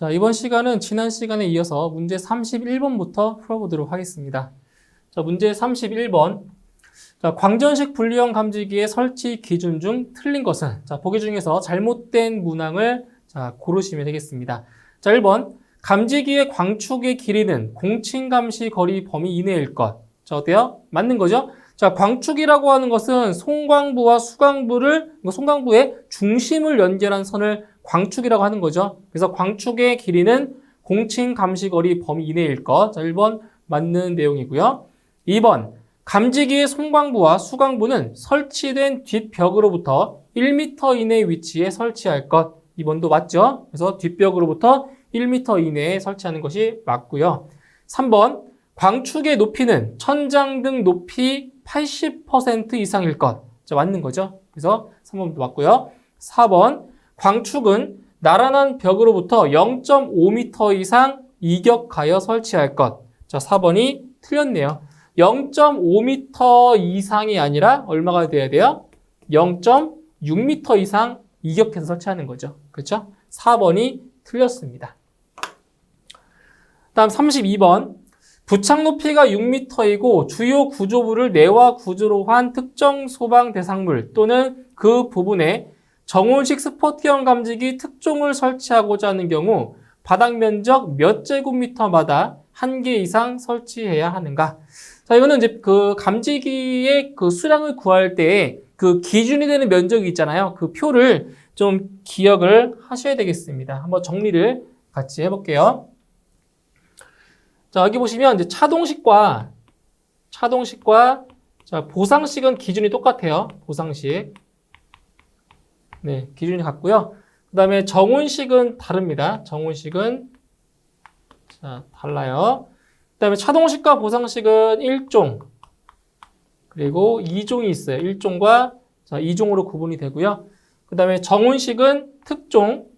자, 이번 시간은 지난 시간에 이어서 문제 31번부터 풀어보도록 하겠습니다. 자, 문제 31번. 자, 광전식 분리형 감지기의 설치 기준 중 틀린 것은? 자, 보기 중에서 잘못된 문항을 자, 고르시면 되겠습니다. 자, 1번. 감지기의 광축의 길이는 공칭 감시 거리 범위 이내일 것. 자, 어때요? 맞는 거죠? 자, 광축이라고 하는 것은 송광부와 송광부의 중심을 연결한 선을 광축이라고 하는 거죠. 그래서 광축의 길이는 공칭 감시거리 범위 이내일 것. 자, 1번 맞는 내용이고요. 2번 감지기의 송광부와 수광부는 설치된 뒷벽으로부터 1m 이내 위치에 설치할 것. 2번도 맞죠? 그래서 뒷벽으로부터 1m 이내에 설치하는 것이 맞고요. 3번 광축의 높이는 천장 등 높이 80% 이상일 것. 자, 맞는 거죠? 그래서 3번도 맞고요. 4번 광축은 나란한 벽으로부터 0.5m 이상 이격하여 설치할 것. 자, 4번이 틀렸네요. 0.5m 이상이 아니라 얼마가 돼야 돼요? 0.6m 이상 이격해서 설치하는 거죠. 그렇죠? 4번이 틀렸습니다. 다음 32번. 부착 높이가 6m이고 주요 구조부를 내화 구조로 한 특정 소방 대상물 또는 그 부분에 정원식 스포트형 감지기 특종을 설치하고자 하는 경우 바닥 면적 몇 제곱미터마다 1개 이상 설치해야 하는가? 자, 이거는 이제 그 감지기의 그 수량을 구할 때 그 기준이 되는 면적이 있잖아요. 그 표를 좀 기억을 하셔야 되겠습니다. 한번 정리를 같이 해볼게요. 자, 여기 보시면 이제 차동식과 자, 보상식은 기준이 똑같아요. 보상식. 네, 기준이 같고요. 그 다음에 정운식은 다릅니다. 정운식은 자, 달라요. 그 다음에 차동식과 보상식은 1종 그리고 2종이 있어요. 1종과 자, 2종으로 구분이 되고요. 그 다음에 정운식은 특종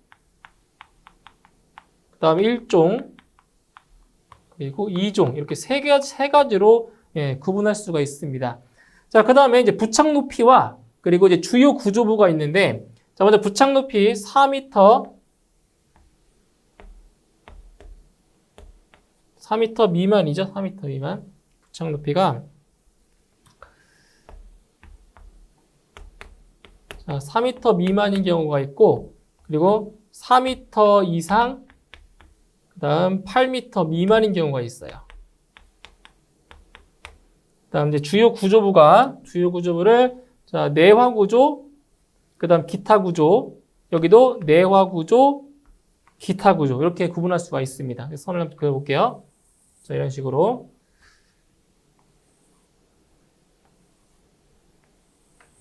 그 다음에 1종 그리고 2종 이렇게 세 가지로 예, 구분할 수가 있습니다. 자, 그 다음에 이제 부착 높이와 그리고 이제 주요 구조부가 있는데 자, 먼저 부착 높이 4m 미만이죠. 4m 미만. 부착 높이가 자, 4m 미만인 경우가 있고 그리고 4m 이상 그 다음 8m 미만인 경우가 있어요. 그 다음 이제 주요 구조부를 자, 내화 구조 그 다음 기타 구조, 여기도 내화 구조, 기타 구조 이렇게 구분할 수가 있습니다. 그래서 선을 한번 그려볼게요. 자, 이런 식으로.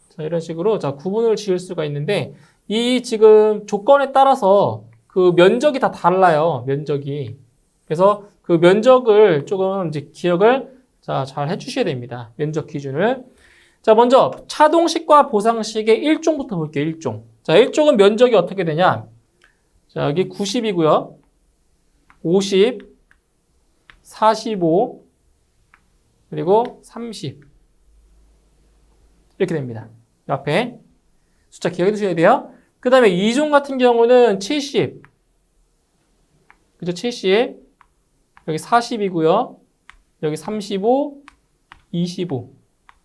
자, 이런 식으로 자, 구분을 지을 수가 있는데 이 지금 조건에 따라서 그 면적이 다 달라요. 면적이. 그래서 그 면적을 조금 이제 기억을 자, 잘 해주셔야 됩니다. 면적 기준을. 자, 먼저 차동식과 보상식의 1종부터 볼게요. 1종. 자, 1종은 면적이 어떻게 되냐? 자, 여기 90이고요. 50, 45, 그리고 30. 이렇게 됩니다. 앞에 숫자 기억해 두셔야 돼요. 그 다음에 2종 같은 경우는 70. 그죠? 70. 여기 40이고요. 여기 35, 25.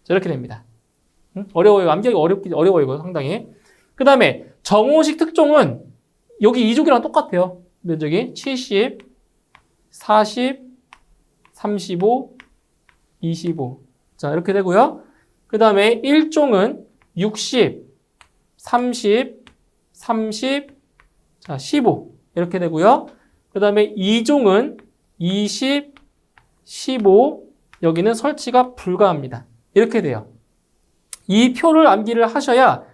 자, 이렇게 됩니다. 어려워요. 암기하기 어려워요. 이거 상당히. 그 다음에 정호식 특종은 여기 2족이랑 똑같아요. 면적이 70, 40, 35, 25. 자, 이렇게 되고요. 그 다음에 1종은 60, 30, 30, 자, 15. 이렇게 되고요. 그 다음에 2종은 20, 15. 여기는 설치가 불가합니다. 이렇게 돼요. 이 표를 암기를 하셔야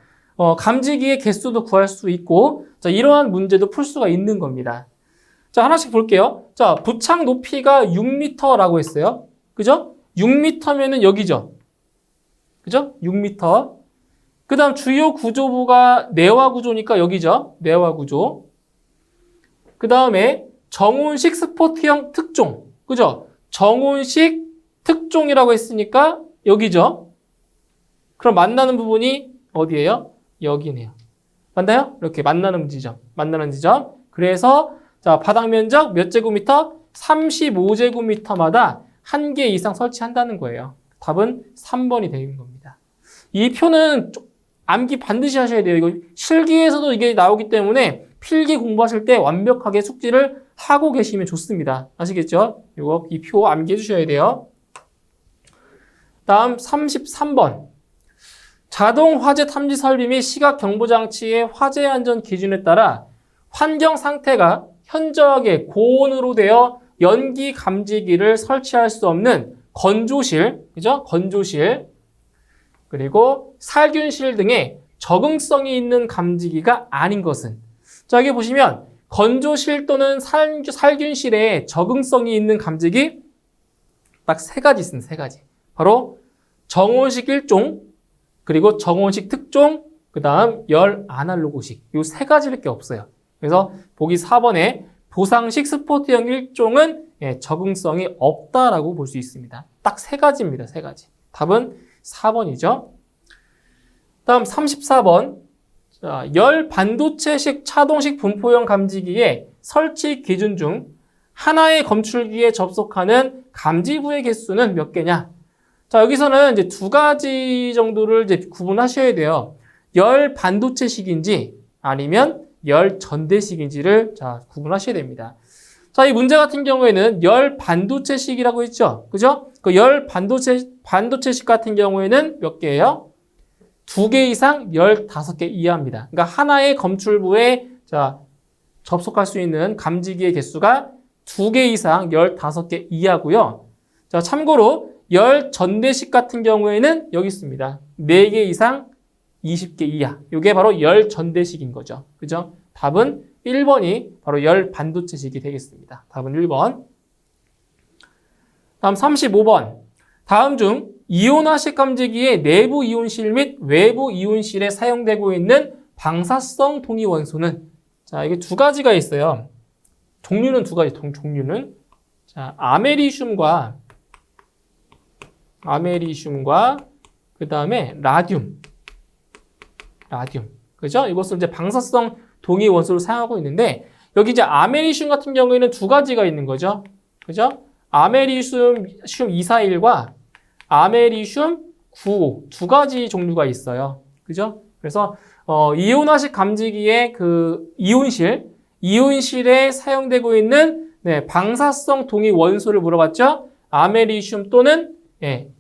감지기의 개수도 구할 수 있고 자, 이러한 문제도 풀 수가 있는 겁니다. 자, 하나씩 볼게요. 자, 부착 높이가 6m라고 했어요. 그죠? 6m면은 여기죠. 그죠? 6m. 그 다음 주요 구조부가 내화 구조니까 여기죠. 내화 구조. 그 다음에 정운식 스포트형 특종. 그죠? 정운식 특종이라고 했으니까 여기죠. 그럼 만나는 부분이 어디예요? 여기네요. 맞나요? 이렇게 만나는 지점. 그래서 자, 바닥 면적 몇 제곱미터? 35제곱미터마다 1개 이상 설치한다는 거예요. 답은 3번이 되는 겁니다. 이 표는 암기 반드시 하셔야 돼요. 이거 실기에서도 이게 나오기 때문에 필기 공부하실 때 완벽하게 숙지를 하고 계시면 좋습니다. 아시겠죠? 이 표 암기해 주셔야 돼요. 다음 33번. 자동 화재 탐지 설비 및 시각 경보 장치의 화재 안전 기준에 따라 환경 상태가 현저하게 고온으로 되어 연기 감지기를 설치할 수 없는 건조실, 그죠? 건조실, 그리고 살균실 등의 적응성이 있는 감지기가 아닌 것은, 자, 여기 보시면 건조실 또는 살균실에 적응성이 있는 감지기 딱 3가지 있습니다. 3가지. 바로 정온식 1종, 그리고 정온식 특종, 그 다음 열 아날로그식. 이 3가지밖에 없어요. 그래서 보기 4번에 보상식 스포트형 1종은 적응성이 없다라고 볼 수 있습니다. 딱 3가지입니다. 3가지. 답은 4번이죠. 다음 34번. 자, 열 반도체식 차동식 분포형 감지기의 설치 기준 중 하나의 검출기에 접속하는 감지부의 개수는 몇 개냐? 자, 여기서는 이제 2가지 정도를 이제 구분하셔야 돼요. 열 반도체식인지 아니면 열 전대식인지를 자, 구분하셔야 됩니다. 자, 이 문제 같은 경우에는 열 반도체식이라고 했죠. 그죠? 그 열 반도체식 같은 경우에는 몇 개예요? 2개 이상 15개 이하입니다. 그러니까 하나의 검출부에 자, 접속할 수 있는 감지기의 개수가 2개 이상 15개 이하고요. 자, 참고로 열 전대식 같은 경우에는 여기 있습니다. 4개 이상 20개 이하. 이게 바로 열 전대식인 거죠. 그죠? 답은 1번이 바로 열 반도체식이 되겠습니다. 답은 1번. 다음 35번. 다음 중 이온화식 감지기의 내부 이온실 및 외부 이온실에 사용되고 있는 방사성 동위 원소는, 자, 이게 2가지가 있어요. 종류는 2가지, 종류는. 자, 아메리슘과 그 다음에 라듐. 그죠? 이것을 이제 방사성 동위 원소를 사용하고 있는데, 여기 이제 아메리슘 같은 경우에는 2가지가 있는 거죠. 그죠? 아메리슘 241과 아메리슘 95, 2가지 종류가 있어요. 그죠? 그래서, 이온화식 감지기의 그 이온실에 사용되고 있는 방사성 동위 원소를 물어봤죠? 아메리슘 또는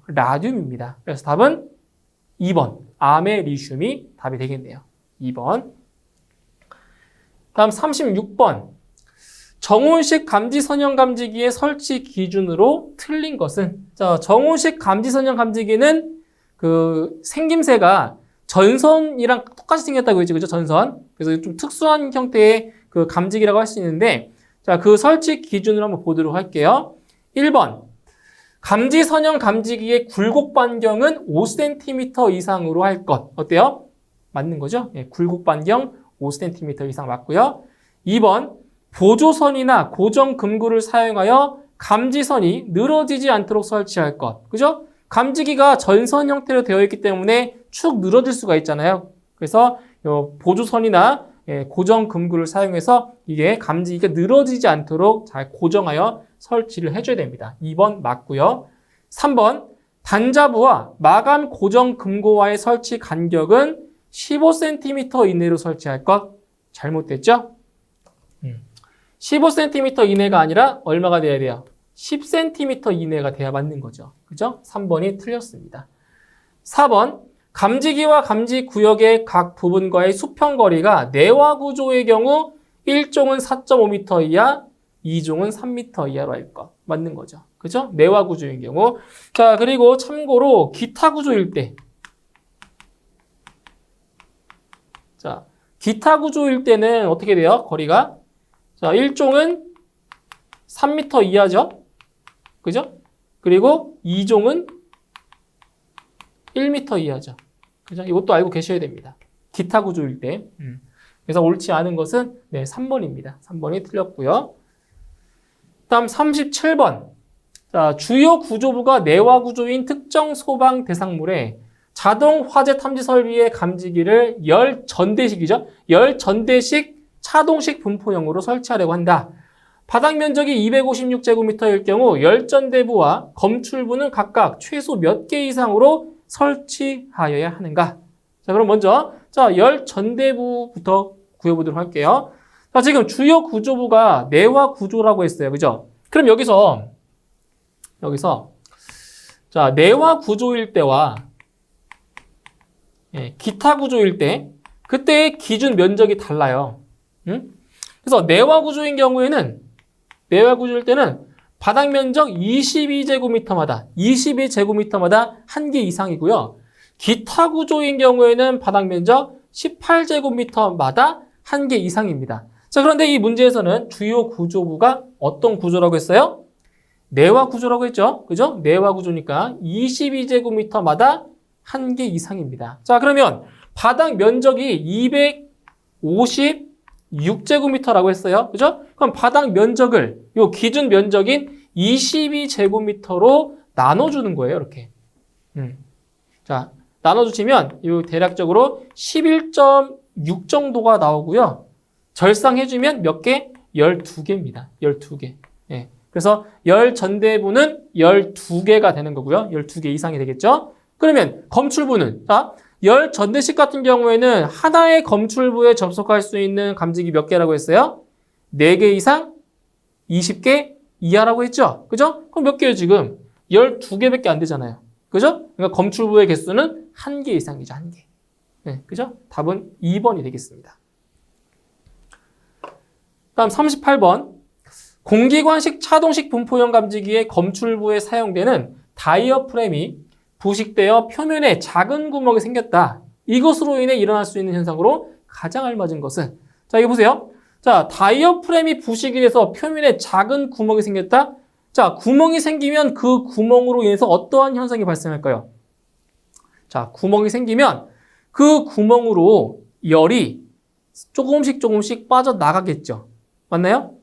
라듐입니다. 그래서 답은 2번. 아메리슘이 답이 되겠네요. 2번. 다음 36번. 정온식 감지선형 감지기의 설치 기준으로 틀린 것은, 자, 정온식 감지선형 감지기는 그 생김새가 전선이랑 똑같이 생겼다고 했죠. 그죠? 전선. 그래서 좀 특수한 형태의 그 감지기라고 할 수 있는데, 자, 그 설치 기준을 한번 보도록 할게요. 1번. 감지선형 감지기의 굴곡 반경은 5cm 이상으로 할 것. 어때요? 맞는 거죠? 굴곡 반경 5cm 이상 맞고요. 2번. 보조선이나 고정 금구를 사용하여 감지선이 늘어지지 않도록 설치할 것. 그죠? 감지기가 전선 형태로 되어 있기 때문에 축 늘어질 수가 있잖아요. 그래서 보조선이나 고정 금구를 사용해서 이게 감지기가 늘어지지 않도록 잘 고정하여 설치를 해줘야 됩니다. 2번 맞고요. 3번. 단자부와 마감 고정 금고와의 설치 간격은 15cm 이내로 설치할 것. 잘못됐죠? 15cm 이내가 아니라 얼마가 돼야 돼요? 10cm 이내가 돼야 맞는 거죠. 그죠? 3번이 틀렸습니다. 4번. 감지기와 감지 구역의 각 부분과의 수평 거리가 내화 구조의 경우 1종은 4.5m 이하, 2종은 3m 이하로 할 것. 맞는 거죠. 그죠? 내화 구조인 경우. 자, 그리고 참고로 기타 구조일 때. 자, 기타 구조일 때는 어떻게 돼요? 거리가? 자, 1종은 3m 이하죠? 그죠? 그리고 2종은 1m 이하죠. 그죠? 이것도 알고 계셔야 됩니다. 기타 구조일 때. 그래서 옳지 않은 것은 3번입니다. 3번이 틀렸고요. 다음 37번. 자, 주요 구조부가 내화 구조인 특정 소방 대상물에 자동 화재 탐지 설비의 감지기를 열 전대식이죠. 열 전대식 차동식 분포형으로 설치하려고 한다. 바닥 면적이 256제곱미터일 경우 열전대부와 검출부는 각각 최소 몇 개 이상으로 설치하여야 하는가? 자, 그럼 먼저 열전대부부터 구해보도록 할게요. 자, 지금 주요 구조부가 내화 구조라고 했어요. 그죠? 그럼 여기서 자, 내화 구조일 때와 기타 구조일 때 그때의 기준 면적이 달라요. 응? 그래서 내화 구조일 때는 바닥 면적 22제곱미터마다 1개 이상이고요. 기타 구조인 경우에는 바닥 면적 18제곱미터마다 1개 이상입니다. 자, 그런데 이 문제에서는 주요 구조부가 어떤 구조라고 했어요? 내화 구조라고 했죠. 그죠? 내화 구조니까 22제곱미터마다 1개 이상입니다. 자, 그러면 바닥 면적이 256제곱미터라고 했어요. 그죠? 그럼 바닥 면적을 요 기준 면적인 22제곱미터로 나눠주는 거예요. 이렇게. 자, 나눠주시면 요 대략적으로 11.6 정도가 나오고요. 절상해주면 몇 개? 12개입니다. 12개. 예. 그래서 열 전대부는 12개가 되는 거고요. 12개 이상이 되겠죠? 그러면 검출부는, 자, 열 전대식 같은 경우에는 하나의 검출부에 접속할 수 있는 감지기 몇 개라고 했어요? 4개 이상 20개 이하라고 했죠? 그죠? 그럼 몇 개예요, 지금? 12개밖에 안 되잖아요. 그죠? 그러니까 검출부의 개수는 1개 이상이죠, 1개. 네, 그죠? 답은 2번이 되겠습니다. 다음 38번. 공기관식 차동식 분포형 감지기의 검출부에 사용되는 다이어프램이 부식되어 표면에 작은 구멍이 생겼다. 이것으로 인해 일어날 수 있는 현상으로 가장 알맞은 것은, 자, 이거 보세요. 자, 다이어프램이 부식이 돼서 표면에 작은 구멍이 생겼다. 자, 구멍이 생기면 그 구멍으로 인해서 어떠한 현상이 발생할까요? 자, 구멍이 생기면 그 구멍으로 열이 조금씩 빠져나가겠죠. 맞나요?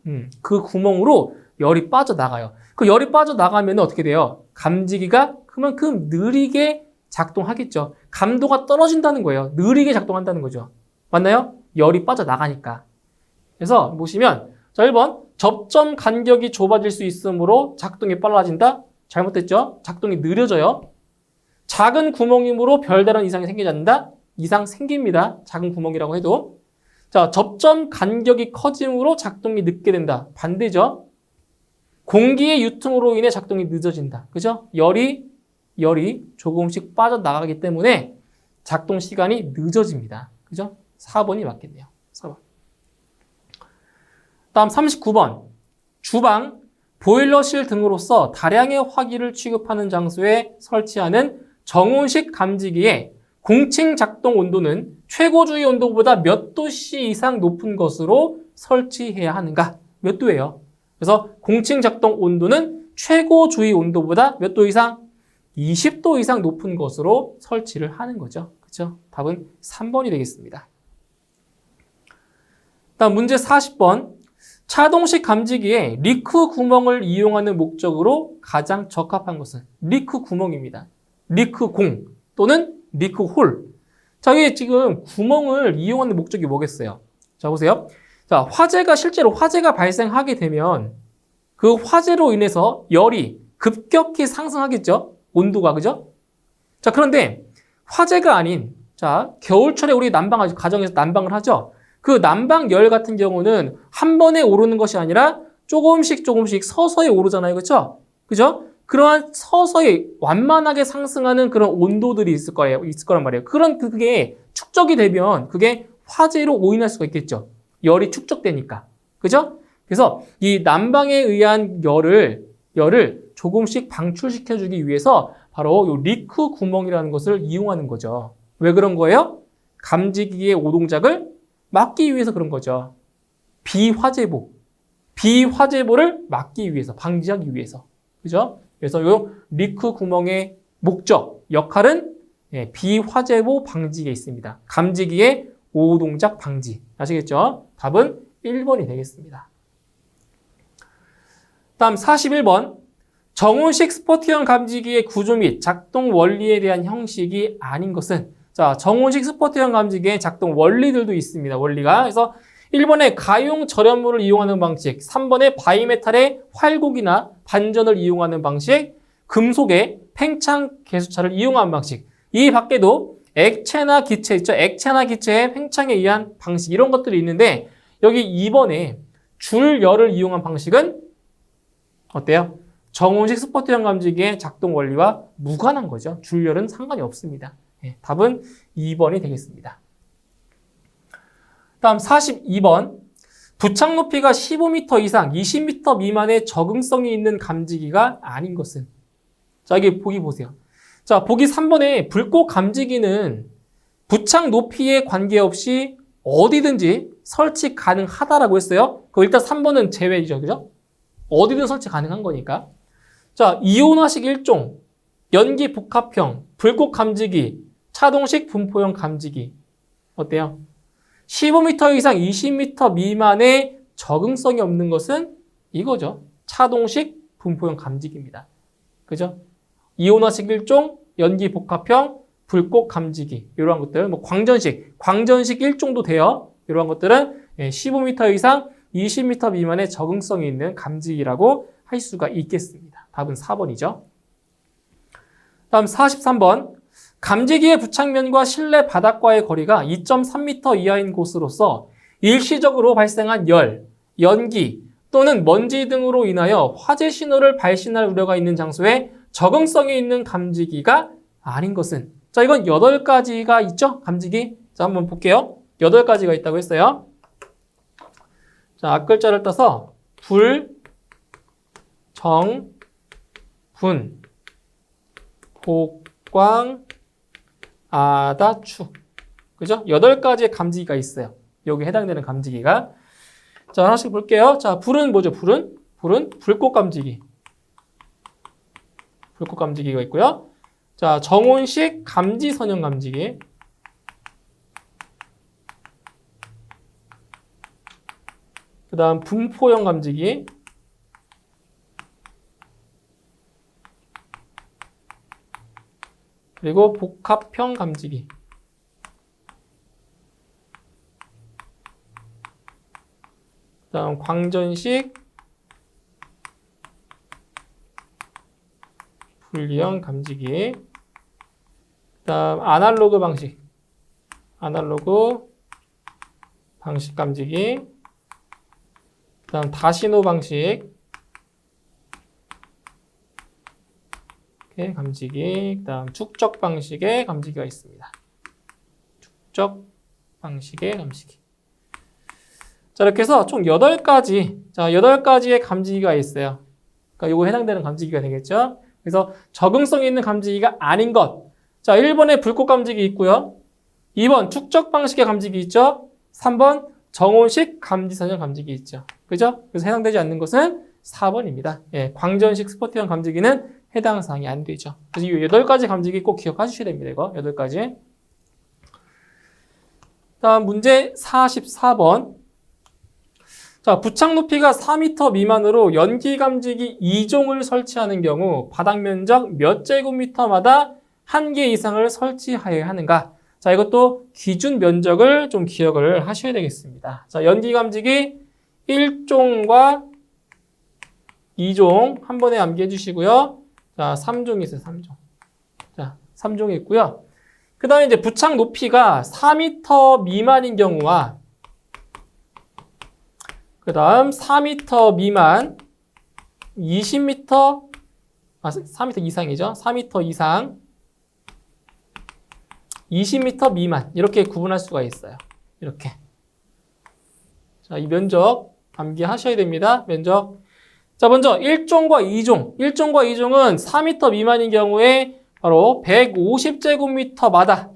그 구멍으로 열이 빠져나가요. 그 열이 빠져나가면 어떻게 돼요? 감지기가 그만큼 느리게 작동하겠죠. 감도가 떨어진다는 거예요. 느리게 작동한다는 거죠. 맞나요? 열이 빠져나가니까. 그래서 보시면 자, 1번 접점 간격이 좁아질 수 있으므로 작동이 빨라진다. 잘못됐죠? 작동이 느려져요. 작은 구멍이므로 별다른 이상이 생기지 않는다. 이상 생깁니다. 작은 구멍이라고 해도. 자, 접점 간격이 커짐으로 작동이 늦게 된다. 반대죠. 공기의 유통으로 인해 작동이 늦어진다. 그죠? 열이 조금씩 빠져나가기 때문에 작동 시간이 늦어집니다. 그죠? 4번이 맞겠네요. 4번. 다음 39번. 주방, 보일러실 등으로서 다량의 화기를 취급하는 장소에 설치하는 정온식 감지기에 공칭 작동 온도는 최고주의 온도보다 몇 도씨 이상 높은 것으로 설치해야 하는가? 몇 도예요? 그래서 공칭 작동 온도는 최고주의 온도보다 몇 도 이상? 20도 이상 높은 것으로 설치를 하는 거죠. 그렇죠? 답은 3번이 되겠습니다. 다음 문제 40번. 차동식 감지기에 리크 구멍을 이용하는 목적으로 가장 적합한 것은 리크 구멍입니다. 리크 공 또는 리크 홀. 자, 이게 지금 구멍을 이용하는 목적이 뭐겠어요? 자, 보세요. 자, 실제로 화재가 발생하게 되면 그 화재로 인해서 열이 급격히 상승하겠죠? 온도가, 그죠? 자, 그런데 화재가 아닌, 자, 겨울철에 우리 가정에서 난방을 하죠? 그 난방 열 같은 경우는 한 번에 오르는 것이 아니라 조금씩 서서히 오르잖아요. 그죠? 그죠? 그러한 서서히 완만하게 상승하는 그런 온도들이 있을 거란 말이에요. 그게 축적이 되면 그게 화재로 오인할 수가 있겠죠. 열이 축적되니까. 그죠? 그래서 이 난방에 의한 열을 조금씩 방출시켜주기 위해서 바로 이 리크 구멍이라는 것을 이용하는 거죠. 왜 그런 거예요? 감지기의 오동작을 막기 위해서 그런 거죠. 비화재보를 막기 위해서, 방지하기 위해서. 그죠? 그래서 이 리크 구멍의 목적, 역할은 비화재보 방지기에 있습니다. 감지기의 오동작 방지. 아시겠죠? 답은 1번이 되겠습니다. 다음 41번. 정온식 스포트형 감지기의 구조 및 작동 원리에 대한 형식이 아닌 것은, 자, 정온식 스포트형 감지기의 작동 원리들도 있습니다. 원리가. 그래서 1번에 가용 절연물을 이용하는 방식, 3번에 바이메탈의 활곡이나 반전을 이용하는 방식, 금속의 팽창 개수차를 이용하는 방식. 이 밖에도 액체나 기체 있죠? 액체나 기체의 팽창에 의한 방식 이런 것들이 있는데 여기 2번에 줄열을 이용한 방식은 어때요? 정온식 스포트형 감지기의 작동 원리와 무관한 거죠. 줄열은 상관이 없습니다. 답은 2번이 되겠습니다. 다음 42번. 부착 높이가 15m 이상 20m 미만의 적응성이 있는 감지기가 아닌 것은? 자, 여기 보기 보세요. 자, 보기 3번에 불꽃 감지기는 부착 높이에 관계없이 어디든지 설치 가능하다라고 했어요. 그럼 일단 3번은 제외이죠. 그죠? 어디든 설치 가능한 거니까. 자, 이온화식 1종, 연기 복합형, 불꽃 감지기, 차동식 분포형 감지기. 어때요? 15m 이상 20m 미만의 적응성이 없는 것은 이거죠. 차동식 분포형 감지기입니다. 그죠? 이온화식 1종, 연기 복합형, 불꽃 감지기. 이러한 것들, 뭐 광전식 1종도 돼요. 이러한 것들은 15m 이상 20m 미만의 적응성이 있는 감지기라고 할 수가 있겠습니다. 답은 4번이죠. 다음 43번. 감지기의 부착면과 실내 바닥과의 거리가 2.3m 이하인 곳으로서 일시적으로 발생한 열, 연기 또는 먼지 등으로 인하여 화재 신호를 발신할 우려가 있는 장소에 적응성이 있는 감지기가 아닌 것은? 자, 이건 8가지가 있죠? 감지기. 자, 한번 볼게요. 8가지가 있다고 했어요. 자, 앞글자를 따서 불, 정, 분, 복광, 아다, 축. 그죠? 8가지의 감지기가 있어요. 여기 해당되는 감지기가. 자, 하나씩 볼게요. 자, 불은 뭐죠? 불은 불꽃 감지기. 불꽃 감지기가 있고요. 자, 정온식 감지 선형 감지기. 그 다음 분포형 감지기. 그리고 복합형 감지기. 그 다음 광전식 분리형 감지기. 그 다음 아날로그 방식. 아날로그 방식 감지기. 그 다음 다신호 방식. 이렇게 감지기. 그 다음 축적 방식의 감지기가 있습니다. 축적 방식의 감지기. 자, 이렇게 해서 총 8가지. 자, 8가지의 감지기가 있어요. 그러니까 요거 해당되는 감지기가 되겠죠. 그래서 적응성 있는 감지기가 아닌 것. 자, 1번에 불꽃 감지기 있고요. 2번 축적 방식의 감지기 있죠. 3번 정온식 감지선형 감지기 있죠. 그죠? 그래서 해당되지 않는 것은 4번입니다. 예, 광전식 스포트형 감지기는 해당 사항이 안 되죠. 그래서 이 8가지 감지기 꼭 기억하셔야 됩니다. 이거 8가지. 다음 문제 44번. 자, 부착 높이가 4m 미만으로 연기 감지기 2종을 설치하는 경우 바닥 면적 몇 제곱미터마다 1개 이상을 설치하여야 하는가? 자, 이것도 기준 면적을 좀 기억을 하셔야 되겠습니다. 자, 연기 감지기 1종과 2종 한 번에 암기해 주시고요. 자, 3종이 있어요, 3종. 자, 3종이 있고요. 그 다음에 이제 부착 높이가 4m 미만인 경우와 그 다음 4m 미만, 20m, 4m 이상이죠. 4m 이상, 20m 미만 이렇게 구분할 수가 있어요. 이렇게. 자, 이 면적 암기하셔야 됩니다. 면적. 자, 먼저 1종과 2종. 1종과 2종은 4m 미만인 경우에 바로 150제곱미터마다,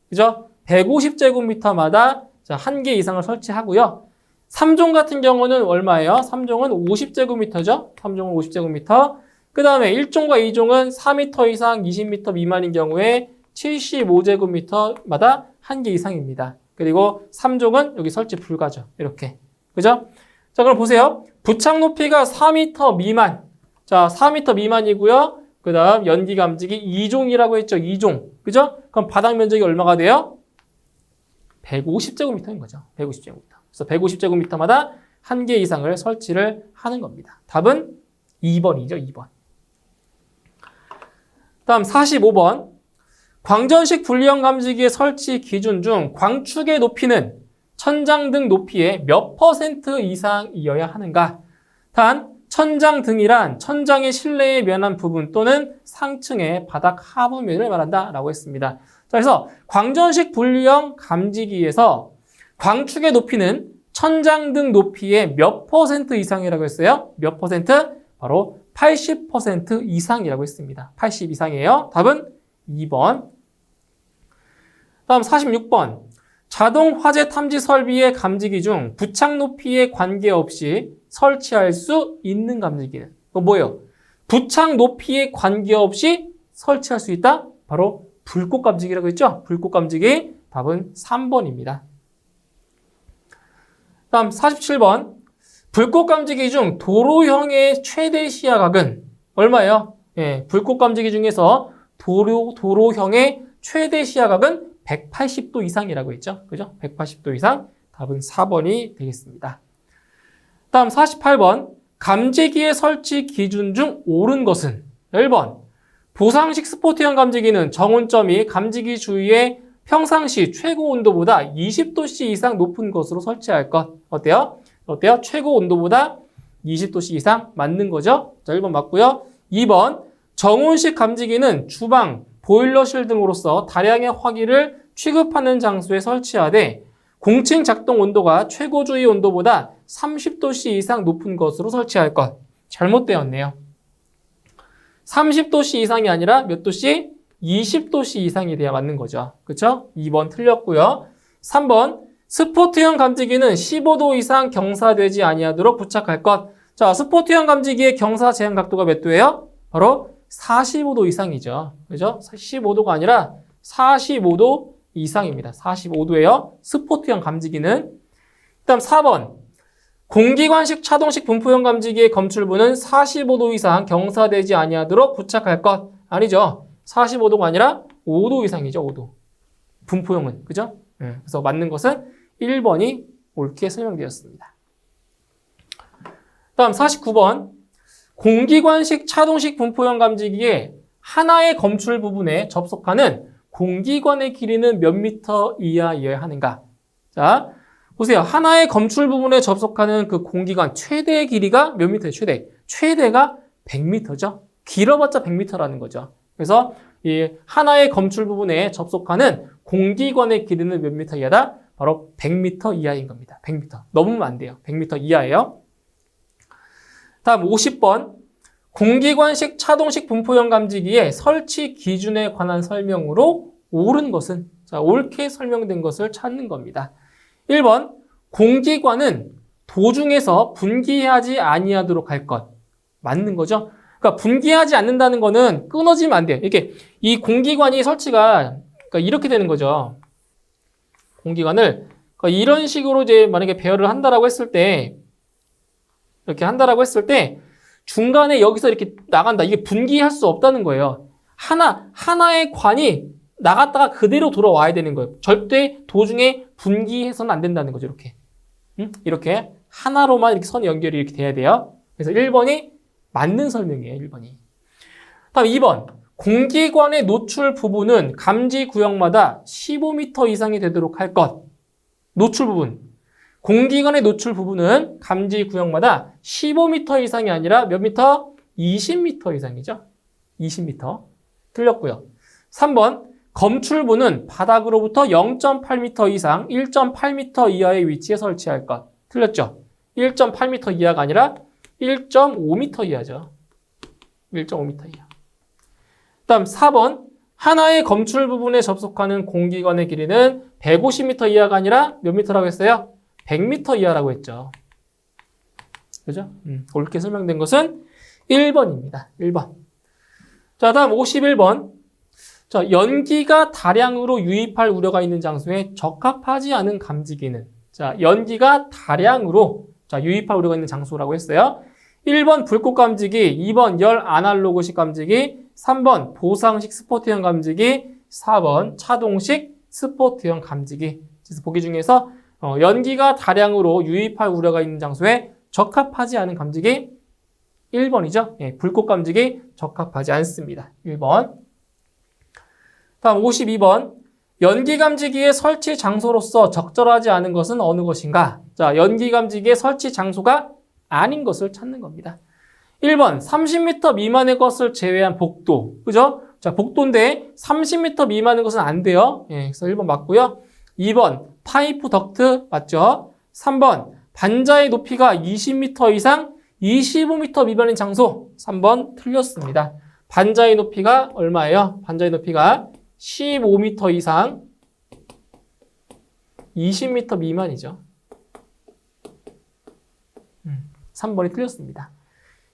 그죠? 150제곱미터마다 자, 1개 이상을 설치하고요. 3종 같은 경우는 얼마예요? 3종은 50제곱미터죠? 3종은 50제곱미터. 그 다음에 1종과 2종은 4m 이상 20m 미만인 경우에 75제곱미터마다 1개 이상입니다. 그리고 3종은 여기 설치 불가죠. 이렇게. 그죠? 자, 그럼 보세요. 부착 높이가 4m 미만. 자, 4m 미만이고요. 그 다음 연기 감지기 2종이라고 했죠. 2종. 그죠? 그럼 바닥 면적이 얼마가 돼요? 150제곱미터인 거죠. 150제곱미터. 그래서 150제곱미터마다 1개 이상을 설치를 하는 겁니다. 답은 2번이죠. 2번. 다음 45번. 광전식 분리형 감지기의 설치 기준 중 광축의 높이는 천장 등 높이의 몇 % 이상이어야 하는가? 단, 천장 등이란 천장의 실내에 면한 부분 또는 상층의 바닥 하부면을 말한다 라고 했습니다. 자, 그래서 광전식 분리형 감지기에서 광축의 높이는 천장 등 높이의 몇 % 이상이라고 했어요? 몇 %? 바로 80% 이상이라고 했습니다. 80 이상이에요. 답은 2번. 다음 46번. 자동 화재 탐지 설비의 감지기 중 부착 높이에 관계없이 설치할 수 있는 감지기는 뭐예요? 부착 높이에 관계없이 설치할 수 있다? 바로 불꽃 감지기라고 했죠? 불꽃 감지기. 답은 3번입니다. 다음 47번. 불꽃 감지기 중 도로형의 최대 시야각은 얼마예요? 예, 불꽃 감지기 중에서 도로형의 최대 시야각은 180도 이상이라고 했죠. 그죠? 180도 이상. 답은 4번이 되겠습니다. 다음 48번. 감지기의 설치 기준 중 옳은 것은 1번. 보상식 스포트형 감지기는 정온점이 감지기 주위에 평상시 최고 온도보다 20도씨 이상 높은 것으로 설치할 것. 어때요? 어때요? 최고 온도보다 20도씨 이상 맞는 거죠? 자, 1번 맞고요. 2번. 정온식 감지기는 주방, 보일러실 등으로서 다량의 화기를 취급하는 장소에 설치하되 공층 작동 온도가 최고 주위 온도보다 30도씨 이상 높은 것으로 설치할 것. 잘못되었네요. 30도씨 이상이 아니라 몇 도씨? 20도씨 이상이 돼야 맞는 거죠. 그렇죠? 2번 틀렸고요. 3번. 스포트형 감지기는 15도 이상 경사되지 아니하도록 부착할 것. 자, 스포트형 감지기의 경사 제한 각도가 몇 도예요? 바로 45도 이상이죠. 그죠? 15도가 아니라 45도 이상입니다. 45도예요. 스포트형 감지기는. 그다음 4번. 공기관식 차동식 분포형 감지기의 검출부는 45도 이상 경사되지 아니하도록 부착할 것. 아니죠. 45도가 아니라 5도 이상이죠. 5도. 분포형은. 그죠? 그래서 맞는 것은 1번이 옳게 설명되었습니다. 다음 49번. 공기관식 차동식 분포형 감지기에 하나의 검출 부분에 접속하는 공기관의 길이는 몇 미터 이하여야 하는가? 자, 보세요. 하나의 검출 부분에 접속하는 그 공기관 최대의 길이가 몇 미터예요? 최대가 100m죠. 길어봤자 100m라는 거죠. 그래서 이 하나의 검출 부분에 접속하는 공기관의 길이는 몇 미터 이하다? 바로 100m 이하인 겁니다. 100m. 넘으면 안 돼요. 100m 이하예요. 다음 50번. 공기관식 차동식 분포형 감지기의 설치 기준에 관한 설명으로 옳은 것은, 자, 옳게 설명된 것을 찾는 겁니다. 1번. 공기관은 도중에서 분기하지 아니하도록 할 것. 맞는 거죠? 그러니까 분기하지 않는다는 거는 끊어지면 안 돼요. 이렇게 이 공기관이 설치가 그러니까 이렇게 되는 거죠. 공기관을 그러니까 이런 식으로 이제 만약에 배열을 한다라고 했을 때 이렇게 한다라고 했을 때 중간에 여기서 이렇게 나간다. 이게 분기할 수 없다는 거예요. 하나의 관이 나갔다가 그대로 돌아와야 되는 거예요. 절대 도중에 분기해서는 안 된다는 거죠. 이렇게. 이렇게 하나로만 이렇게 선이 연결이 이렇게 돼야 돼요. 그래서 1번이 맞는 설명이에요. 1번이. 다음 2번. 공기관의 노출 부분은 감지 구역마다 15m 이상이 되도록 할 것. 노출 부분. 공기관의 노출 부분은 감지 구역마다 15m 이상이 아니라 몇 미터? 20m 이상이죠. 20m. 틀렸고요. 3번. 검출부는 바닥으로부터 0.8m 이상 1.8m 이하의 위치에 설치할 것. 틀렸죠. 1.8m 이하가 아니라 1.5m 이하죠. 1.5m 이하. 다음 4번. 하나의 검출 부분에 접속하는 공기관의 길이는 150m 이하가 아니라 몇 미터라고 했어요? 100m 이하라고 했죠. 그죠? 옳게 설명된 것은 1번입니다. 1번. 자, 다음 51번. 자, 연기가 다량으로 유입할 우려가 있는 장소에 적합하지 않은 감지기는. 자, 연기가 다량으로 유입할 우려가 있는 장소라고 했어요. 1번 불꽃 감지기, 2번 열 아날로그식 감지기, 3번 보상식 스포트형 감지기, 4번 차동식 스포트형 감지기. 그래서 보기 중에서 연기가 다량으로 유입할 우려가 있는 장소에 적합하지 않은 감지기 1번이죠. 예, 불꽃 감지기 적합하지 않습니다. 1번. 다음 52번. 연기 감지기의 설치 장소로서 적절하지 않은 것은 어느 것인가? 자, 연기 감지기의 설치 장소가 아닌 것을 찾는 겁니다. 1번, 30m 미만의 것을 제외한 복도. 그죠? 자, 복도인데 30m 미만의 것은 안 돼요. 예, 그래서 1번 맞고요. 2번, 파이프 덕트 맞죠? 3번, 반자의 높이가 20m 이상 25m 미만인 장소. 3번 틀렸습니다. 반자의 높이가 얼마예요? 반자의 높이가 15m 이상 20m 미만이죠. 3번이 틀렸습니다.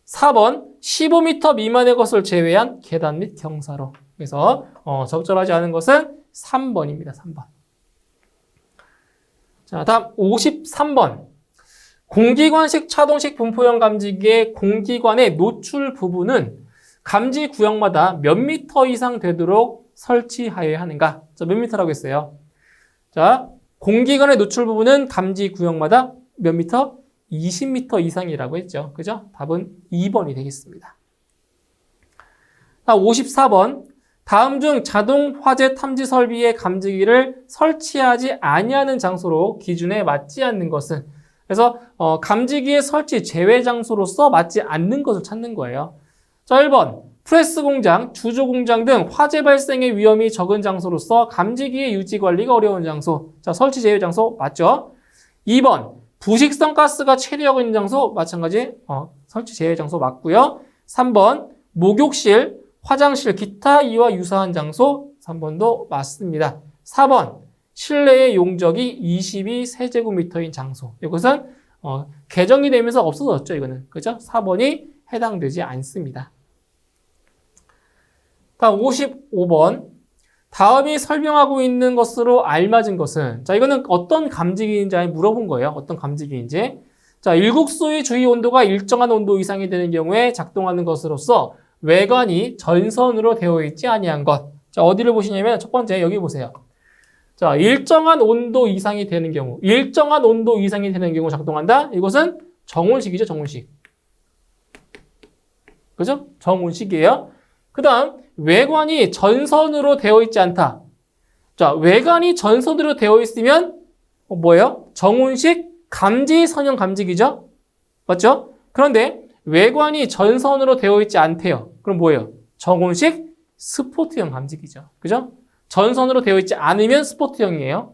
4번 15m 미만의 것을 제외한 계단 및 경사로. 그래서 적절하지 않은 것은 3번입니다. 3번. 자, 다음 53번. 공기관식 차동식 분포형 감지기의 공기관의 노출 부분은 감지 구역마다 몇 미터 이상 되도록 설치하여야 하는가? 자, 몇 미터라고 했어요? 자, 공기관의 노출 부분은 감지 구역마다 몇 미터? 20m 이상이라고 했죠. 그죠? 답은 2번이 되겠습니다. 54번. 다음 중 자동 화재 탐지 설비의 감지기를 설치하지 아니하는 장소로 기준에 맞지 않는 것은? 그래서 감지기의 설치 제외 장소로서 맞지 않는 것을 찾는 거예요. 자, 1번. 프레스 공장, 주조 공장 등 화재 발생의 위험이 적은 장소로서 감지기의 유지 관리가 어려운 장소. 자, 설치 제외 장소 맞죠? 2번. 부식성 가스가 체류하고 있는 장소 마찬가지 설치 제외 장소 맞고요. 3번 목욕실, 화장실, 기타 이와 유사한 장소 3번도 맞습니다. 4번 실내의 용적이 22세제곱미터인 장소. 이것은 개정이 되면서 없어졌죠. 이거는 그죠? 4번이 해당되지 않습니다. 다음 55번. 다음이 설명하고 있는 것으로 알맞은 것은, 자, 이거는 어떤 감지기인지 물어본 거예요. 어떤 감지기인지. 자, 일국수의 주위 온도가 일정한 온도 이상이 되는 경우에 작동하는 것으로서 외관이 전선으로 되어 있지 아니한 것. 자, 어디를 보시냐면 첫 번째 여기 보세요. 자, 일정한 온도 이상이 되는 경우, 일정한 온도 이상이 되는 경우 작동한다. 이것은 정온식이죠, 정온식. 그죠? 정온식이에요. 그 다음 외관이 전선으로 되어 있지 않다. 자, 외관이 전선으로 되어 있으면 뭐예요? 정온식 감지선형 감지기죠? 맞죠? 그런데 외관이 전선으로 되어 있지 않대요. 그럼 뭐예요? 정온식 스포트형 감지기죠. 그죠? 전선으로 되어 있지 않으면 스포트형이에요.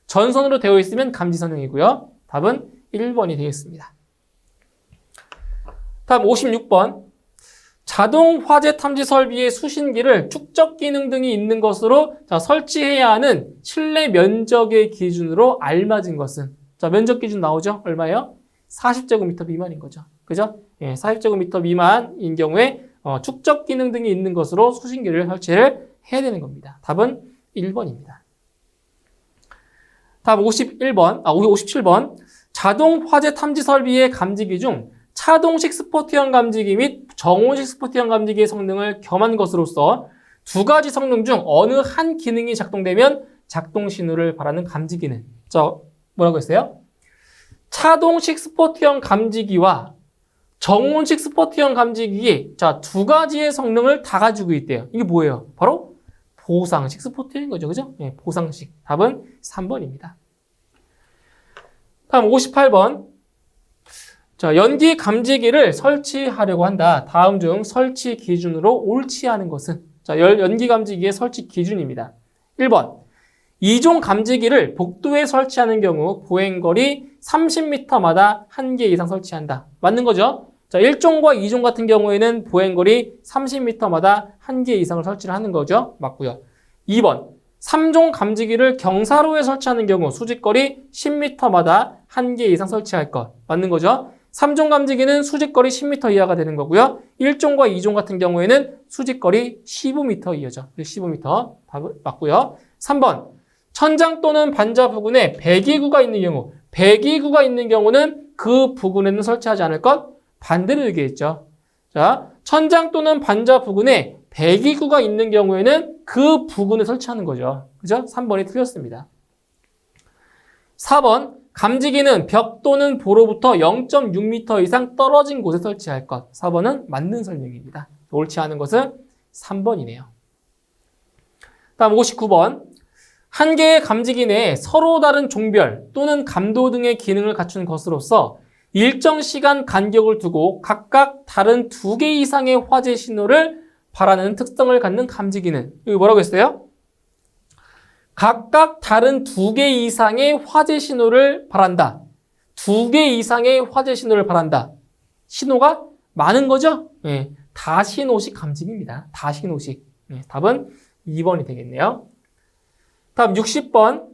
전선으로 되어 있으면 감지선형이고요. 답은 1번이 되겠습니다. 다음 56번. 자동 화재 탐지 설비의 수신기를 축적 기능 등이 있는 것으로 설치해야 하는 실내 면적의 기준으로 알맞은 것은? 자, 면적 기준 나오죠? 얼마예요? 40제곱미터 미만인 거죠. 그죠? 예, 40제곱미터 미만인 경우에 축적 기능 등이 있는 것으로 수신기를 설치를 해야 되는 겁니다. 답은 1번입니다. 다음 57번. 자동 화재 탐지 설비의 감지기 중 차동식 스포트형 감지기 및 정온식 스포트형 감지기의 성능을 겸한 것으로서 두 가지 성능 중 어느 한 기능이 작동되면 작동 신호를 발하는 감지기는? 자, 뭐라고 했어요? 차동식 스포트형 감지기와 정온식 스포트형 감지기, 자, 두 가지의 성능을 다 가지고 있대요. 이게 뭐예요? 바로 보상식 스포트형인 거죠. 그죠? 네, 보상식. 답은 3번입니다. 다음 58번. 자, 연기 감지기를 설치하려고 한다. 다음 중 설치 기준으로 옳지 않은 것은? 자, 연기 감지기의 설치 기준입니다. 1번. 2종 감지기를 복도에 설치하는 경우 보행거리 30m마다 1개 이상 설치한다. 맞는 거죠? 자, 1종과 2종 같은 경우에는 보행거리 30m마다 1개 이상을 설치를 하는 거죠. 맞고요. 2번. 3종 감지기를 경사로에 설치하는 경우 수직거리 10m마다 1개 이상 설치할 것. 맞는 거죠? 3종 감지기는 수직거리 10m 이하가 되는 거고요. 1종과 2종 같은 경우에는 수직거리 15m 이하죠. 15m 답은 맞고요. 3번. 천장 또는 반자 부근에 배기구가 있는 경우, 배기구가 있는 경우는 그 부근에는 설치하지 않을 것? 반대로 얘기했죠. 자, 천장 또는 반자 부근에 배기구가 있는 경우에는 그 부근에 설치하는 거죠. 그죠? 3번이 틀렸습니다. 4번 감지기는 벽 또는 보로부터 0.6m 이상 떨어진 곳에 설치할 것. 4번은 맞는 설명입니다. 옳지 않은 것은 3번이네요. 다음 59번. 한 개의 감지기 내에 서로 다른 종별 또는 감도 등의 기능을 갖춘 것으로서 일정 시간 간격을 두고 각각 다른 2개 이상의 화재 신호를 발하는 특성을 갖는 감지기는, 여기 뭐라고 했어요? 각각 다른 2개 이상의 화재 신호를 발한다. 2개 이상의 화재 신호를 발한다. 신호가 많은 거죠? 네, 다신호식 감지기입니다. 다신호식. 네, 답은 2번이 되겠네요. 다음 60번.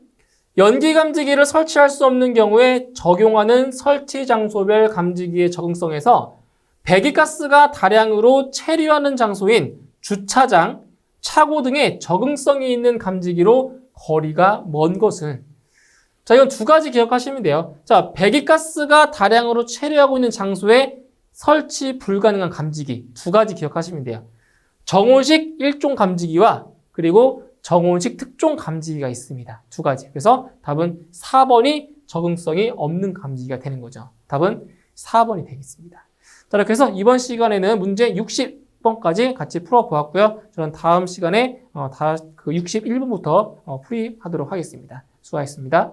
연기 감지기를 설치할 수 없는 경우에 적용하는 설치 장소별 감지기의 적응성에서 배기가스가 다량으로 체류하는 장소인 주차장, 차고 등의 적응성이 있는 감지기로 거리가 먼 것은, 자, 이건 2가지 기억하시면 돼요. 자, 배기가스가 다량으로 체류하고 있는 장소에 설치 불가능한 감지기 2가지 기억하시면 돼요. 정온식 1종 감지기와 그리고 정온식 특종 감지기가 있습니다. 2가지. 그래서 답은 4번이 적응성이 없는 감지기가 되는 거죠. 답은 4번이 되겠습니다. 자, 이렇게 해서 이번 시간에는 문제 60번까지 같이 풀어보았고요. 저는 다음 시간에 그 61번부터 풀이하도록 하겠습니다. 수고하셨습니다.